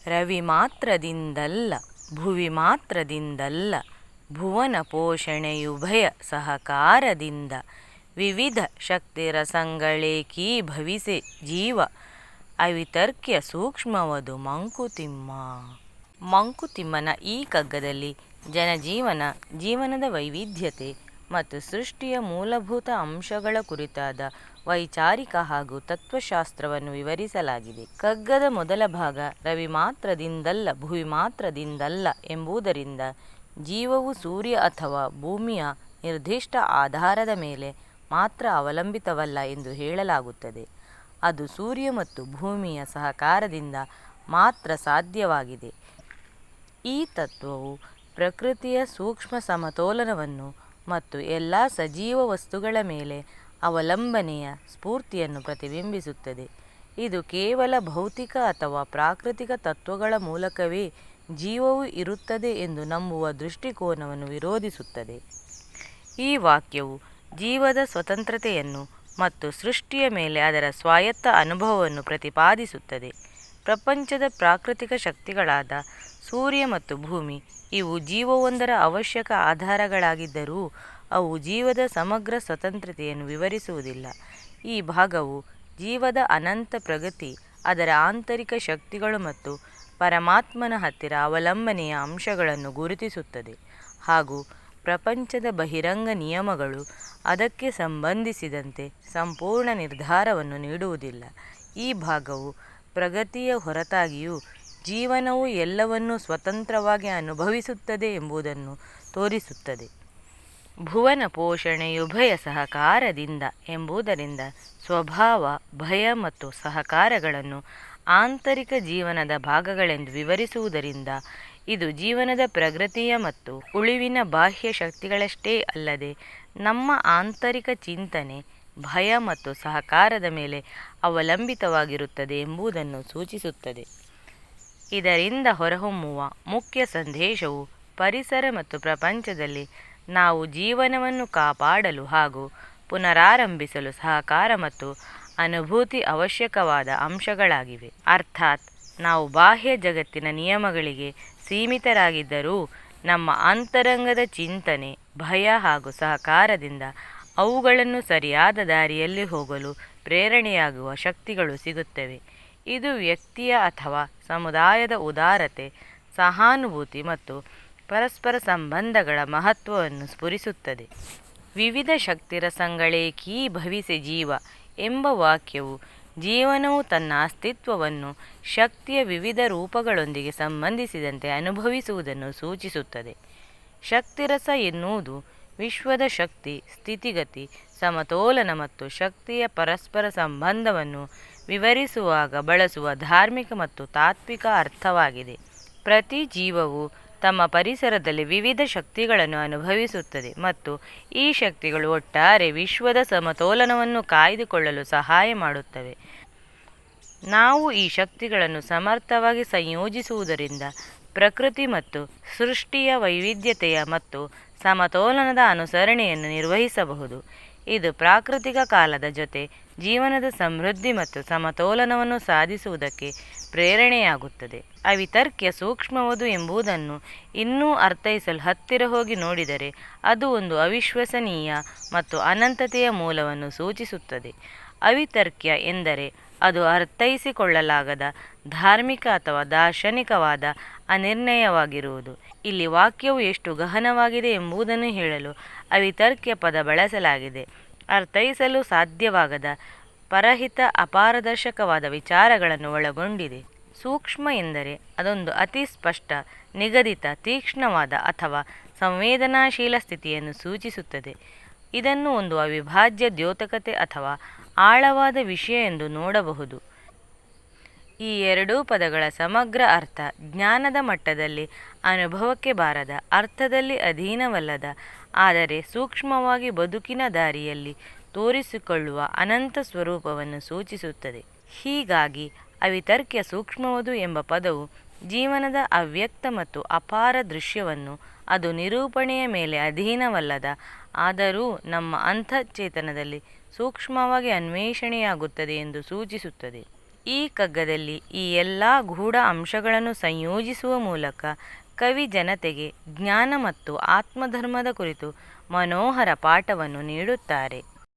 ರವಿ ಮಾತ್ರದಿಂದಲ್ಲ ಭುವಿ ಮಾತ್ರದಿಂದಲ್ಲ ಭುವನ ಪೋಷಣೆಯುಭಯ ಸಹಕಾರದಿಂದ ವಿವಿಧ ಶಕ್ತಿರಸಂಗಳೇಕೀಭವಿಸೆ ಜೀವ ಅವಿತರ್ಕ್ಯ ಸೂಕ್ಷ್ಮವದು ಮಂಕುತಿಮ್ಮ. ಮಂಕುತಿಮ್ಮನ ಈ ಕಗ್ಗದಲ್ಲಿ ಜನಜೀವನ, ಜೀವನದ ವೈವಿಧ್ಯತೆ ಮತ್ತು ಸೃಷ್ಟಿಯ ಮೂಲಭೂತ ಅಂಶಗಳ ಕುರಿತಾದ ವೈಚಾರಿಕ ಹಾಗೂ ತತ್ವಶಾಸ್ತ್ರವನ್ನು ವಿವರಿಸಲಾಗಿದೆ. ಕಗ್ಗದ ಮೊದಲ ಭಾಗ ರವಿ ಮಾತ್ರದಿಂದಲ್ಲ ಭುವಿ ಮಾತ್ರದಿಂದಲ್ಲ ಎಂಬುದರಿಂದ ಜೀವವು ಸೂರ್ಯ ಅಥವಾ ಭೂಮಿಯ ನಿರ್ದಿಷ್ಟ ಆಧಾರದ ಮೇಲೆ ಮಾತ್ರ ಅವಲಂಬಿತವಲ್ಲ ಎಂದು ಹೇಳಲಾಗುತ್ತದೆ. ಅದು ಸೂರ್ಯ ಮತ್ತು ಭೂಮಿಯ ಸಹಕಾರದಿಂದ ಮಾತ್ರ ಸಾಧ್ಯವಾಗಿದೆ. ಈ ತತ್ವವು ಪ್ರಕೃತಿಯ ಸೂಕ್ಷ್ಮ ಸಮತೋಲನವನ್ನು ಮತ್ತು ಎಲ್ಲ ಸಜೀವ ವಸ್ತುಗಳ ಮೇಲೆ ಅವಲಂಬನೆಯ ಸ್ಫೂರ್ತಿಯನ್ನು ಪ್ರತಿಬಿಂಬಿಸುತ್ತದೆ. ಇದು ಕೇವಲ ಭೌತಿಕ ಅಥವಾ ಪ್ರಾಕೃತಿಕ ತತ್ವಗಳ ಮೂಲಕವೇ ಜೀವವು ಇರುತ್ತದೆ ಎಂದು ನಂಬುವ ದೃಷ್ಟಿಕೋನವನ್ನು ವಿರೋಧಿಸುತ್ತದೆ. ಈ ವಾಕ್ಯವು ಜೀವದ ಸ್ವತಂತ್ರತೆಯನ್ನು ಮತ್ತು ಸೃಷ್ಟಿಯ ಮೇಲೆ ಅದರ ಸ್ವಾಯತ್ತ ಅನುಭವವನ್ನು ಪ್ರತಿಪಾದಿಸುತ್ತದೆ. ಪ್ರಪಂಚದ ಪ್ರಾಕೃತಿಕ ಶಕ್ತಿಗಳಾದ ಸೂರ್ಯ ಮತ್ತು ಭೂಮಿ ಇವು ಜೀವವೊಂದರ ಅವಶ್ಯಕ ಆಧಾರಗಳಾಗಿದ್ದರೂ ಅವು ಜೀವದ ಸಮಗ್ರ ಸ್ವತಂತ್ರತೆಯನ್ನು ವಿವರಿಸುವುದಿಲ್ಲ. ಈ ಭಾಗವು ಜೀವದ ಅನಂತ ಪ್ರಗತಿ, ಅದರ ಆಂತರಿಕ ಶಕ್ತಿಗಳು ಮತ್ತು ಪರಮಾತ್ಮನ ಹತ್ತಿರ ಅವಲಂಬನೆಯ ಅಂಶಗಳನ್ನು ಗುರುತಿಸುತ್ತದೆ ಹಾಗೂ ಪ್ರಪಂಚದ ಬಹಿರಂಗ ನಿಯಮಗಳು ಅದಕ್ಕೆ ಸಂಬಂಧಿಸಿದಂತೆ ಸಂಪೂರ್ಣ ನಿರ್ಧಾರವನ್ನು ನೀಡುವುದಿಲ್ಲ. ಈ ಭಾಗವು ಪ್ರಗತಿಯ ಹೊರತಾಗಿಯೂ ಜೀವನವು ಎಲ್ಲವನ್ನೂ ಸ್ವತಂತ್ರವಾಗಿ ಅನುಭವಿಸುತ್ತದೆ ಎಂಬುದನ್ನು ತೋರಿಸುತ್ತದೆ. ಭುವನ ಪೋಷಣೆಯುಭಯ ಸಹಕಾರದಿಂದ ಎಂಬುದರಿಂದ ಸ್ವಭಾವ, ಭಯ ಮತ್ತು ಸಹಕಾರಗಳನ್ನು ಆಂತರಿಕ ಜೀವನದ ಭಾಗಗಳೆಂದು ವಿವರಿಸುವುದರಿಂದ ಇದು ಜೀವನದ ಪ್ರಗತಿಯ ಮತ್ತು ಉಳಿವಿನ ಬಾಹ್ಯ ಶಕ್ತಿಗಳಷ್ಟೇ ಅಲ್ಲದೆ ನಮ್ಮ ಆಂತರಿಕ ಚಿಂತನೆ, ಭಯ ಮತ್ತು ಸಹಕಾರದ ಮೇಲೆ ಅವಲಂಬಿತವಾಗಿರುತ್ತದೆ ಎಂಬುದನ್ನು ಸೂಚಿಸುತ್ತದೆ. ಇದರಿಂದ ಹೊರಹೊಮ್ಮುವ ಮುಖ್ಯ ಸಂದೇಶವು ಪರಿಸರ ಮತ್ತು ಪ್ರಪಂಚದಲ್ಲಿ ನಾವು ಜೀವನವನ್ನು ಕಾಪಾಡಲು ಹಾಗೂ ಪುನರಾರಂಭಿಸಲು ಸಹಕಾರ ಮತ್ತು ಅನುಭೂತಿ ಅವಶ್ಯಕವಾದ ಅಂಶಗಳಾಗಿವೆ. ಅರ್ಥಾತ್ ನಾವು ಬಾಹ್ಯ ಜಗತ್ತಿನ ನಿಯಮಗಳಿಗೆ ಸೀಮಿತರಾಗಿದ್ದರೂ ನಮ್ಮ ಅಂತರಂಗದ ಚಿಂತನೆ, ಭಯ ಹಾಗೂ ಸಹಕಾರದಿಂದ ಅವುಗಳನ್ನು ಸರಿಯಾದ ದಾರಿಯಲ್ಲಿ ಹೋಗಲು ಪ್ರೇರಣೆಯಾಗುವ ಶಕ್ತಿಗಳು ಸಿಗುತ್ತವೆ. ಇದು ವ್ಯಕ್ತಿಯ ಅಥವಾ ಸಮುದಾಯದ ಉದಾರತೆ, ಸಹಾನುಭೂತಿ ಮತ್ತು ಪರಸ್ಪರ ಸಂಬಂಧಗಳ ಮಹತ್ವವನ್ನು ಸ್ಫುರಿಸುತ್ತದೆ. ವಿವಿಧ ಶಕ್ತಿರಸಂಗಳೇಕೀಭವಿಸೆ ಜೀವ ಎಂಬ ವಾಕ್ಯವು ಜೀವನವು ತನ್ನ ಅಸ್ತಿತ್ವವನ್ನು ಶಕ್ತಿಯ ವಿವಿಧ ರೂಪಗಳೊಂದಿಗೆ ಸಂಬಂಧಿಸಿದಂತೆ ಅನುಭವಿಸುವುದನ್ನು ಸೂಚಿಸುತ್ತದೆ. ಶಕ್ತಿರಸ ಎನ್ನುವುದು ವಿಶ್ವದ ಶಕ್ತಿ, ಸ್ಥಿತಿಗತಿ, ಸಮತೋಲನ ಮತ್ತು ಶಕ್ತಿಯ ಪರಸ್ಪರ ಸಂಬಂಧವನ್ನು ವಿವರಿಸುವಾಗ ಬಳಸುವ ಧಾರ್ಮಿಕ ಮತ್ತು ತಾತ್ವಿಕ ಅರ್ಥವಾಗಿದೆ. ಪ್ರತಿ ಜೀವವು ತಮ್ಮ ಪರಿಸರದಲ್ಲಿ ವಿವಿಧ ಶಕ್ತಿಗಳನ್ನು ಅನುಭವಿಸುತ್ತದೆ ಮತ್ತು ಈ ಶಕ್ತಿಗಳು ಒಟ್ಟಾರೆ ವಿಶ್ವದ ಸಮತೋಲನವನ್ನು ಕಾಯ್ದುಕೊಳ್ಳಲು ಸಹಾಯ ಮಾಡುತ್ತವೆ. ನಾವು ಈ ಶಕ್ತಿಗಳನ್ನು ಸಮರ್ಥವಾಗಿ ಸಂಯೋಜಿಸುವುದರಿಂದ ಪ್ರಕೃತಿ ಮತ್ತು ಸೃಷ್ಟಿಯ ವೈವಿಧ್ಯತೆಯ ಮತ್ತು ಸಮತೋಲನದ ಅನುಸರಣೆಯನ್ನು ನಿರ್ವಹಿಸಬಹುದು. ಇದು ಪ್ರಾಕೃತಿಕ ಕಾಲದ ಜೊತೆ ಜೀವನದ ಸಮೃದ್ಧಿ ಮತ್ತು ಸಮತೋಲನವನ್ನು ಸಾಧಿಸುವುದಕ್ಕೆ ಪ್ರೇರಣೆಯಾಗುತ್ತದೆ. ಅವಿತರ್ಕ್ಯ ಸೂಕ್ಷ್ಮವದು ಎಂಬುದನ್ನು ಇನ್ನೂ ಅರ್ಥೈಸಲು ಹತ್ತಿರ ಹೋಗಿ ನೋಡಿದರೆ ಅದು ಒಂದು ಅವಿಶ್ವಸನೀಯ ಮತ್ತು ಅನಂತತೆಯ ಮೂಲವನ್ನು ಸೂಚಿಸುತ್ತದೆ. ಅವಿತರ್ಕ್ಯ ಎಂದರೆ ಅದು ಅರ್ಥೈಸಿಕೊಳ್ಳಲಾಗದ, ಧಾರ್ಮಿಕ ಅಥವಾ ದಾರ್ಶನಿಕವಾದ ಅನಿರ್ಣಯವಾಗಿರುವುದು. ಇಲ್ಲಿ ವಾಕ್ಯವು ಎಷ್ಟು ಗಹನವಾಗಿದೆ ಎಂಬುದನ್ನು ಹೇಳಲು ಅವಿತರ್ಕ್ಯ ಪದ ಬಳಸಲಾಗಿದೆ. ಅರ್ಥೈಸಲು ಸಾಧ್ಯವಾಗದ, ಪರಹಿತ, ಅಪಾರದರ್ಶಕವಾದ ವಿಚಾರಗಳನ್ನು ಒಳಗೊಂಡಿದೆ. ಸೂಕ್ಷ್ಮ ಎಂದರೆ ಅದೊಂದು ಅತಿ ಸ್ಪಷ್ಟ, ನಿಗದಿತ, ತೀಕ್ಷ್ಣವಾದ ಅಥವಾ ಸಂವೇದನಾಶೀಲ ಸ್ಥಿತಿಯನ್ನು ಸೂಚಿಸುತ್ತದೆ. ಇದನ್ನು ಒಂದು ಅವಿಭಾಜ್ಯ ದ್ಯೋತಕತೆ ಅಥವಾ ಆಳವಾದ ವಿಷಯ ಎಂದು ನೋಡಬಹುದು. ಈ ಎರಡೂ ಪದಗಳ ಸಮಗ್ರ ಅರ್ಥ ಜ್ಞಾನದ ಮಟ್ಟದಲ್ಲಿ ಅನುಭವಕ್ಕೆ ಬಾರದ, ಅರ್ಥದಲ್ಲಿ ಅಧೀನವಲ್ಲದ, ಆದರೆ ಸೂಕ್ಷ್ಮವಾಗಿ ಬದುಕಿನ ದಾರಿಯಲ್ಲಿ ತೋರಿಸಿಕೊಳ್ಳುವ ಅನಂತ ಸ್ವರೂಪವನ್ನು ಸೂಚಿಸುತ್ತದೆ. ಹೀಗಾಗಿ ಅವಿತರ್ಕ್ಯ ಸೂಕ್ಷ್ಮವದು ಎಂಬ ಪದವು ಜೀವನದ ಅವ್ಯಕ್ತ ಮತ್ತು ಅಪಾರ ದೃಶ್ಯವನ್ನು, ಅದು ನಿರೂಪಣೆಯ ಮೇಲೆ ಅಧೀನವಲ್ಲದ, ಆದರೂ ನಮ್ಮ ಅಂತಃಚೇತನದಲ್ಲಿ ಸೂಕ್ಷ್ಮವಾಗಿ ಅನ್ವೇಷಣೆಯಾಗುತ್ತದೆ ಎಂದು ಸೂಚಿಸುತ್ತದೆ. ಈ ಕಗ್ಗದಲ್ಲಿ ಈ ಎಲ್ಲ ಗೂಢ ಅಂಶಗಳನ್ನು ಸಂಯೋಜಿಸುವ ಮೂಲಕ ಕವಿ ಜನತೆಗೆ ಜ್ಞಾನ ಮತ್ತು ಆತ್ಮಧರ್ಮದ ಕುರಿತು ಮನೋಹರ ಪಾಠವನ್ನು ನೀಡುತ್ತಾರೆ.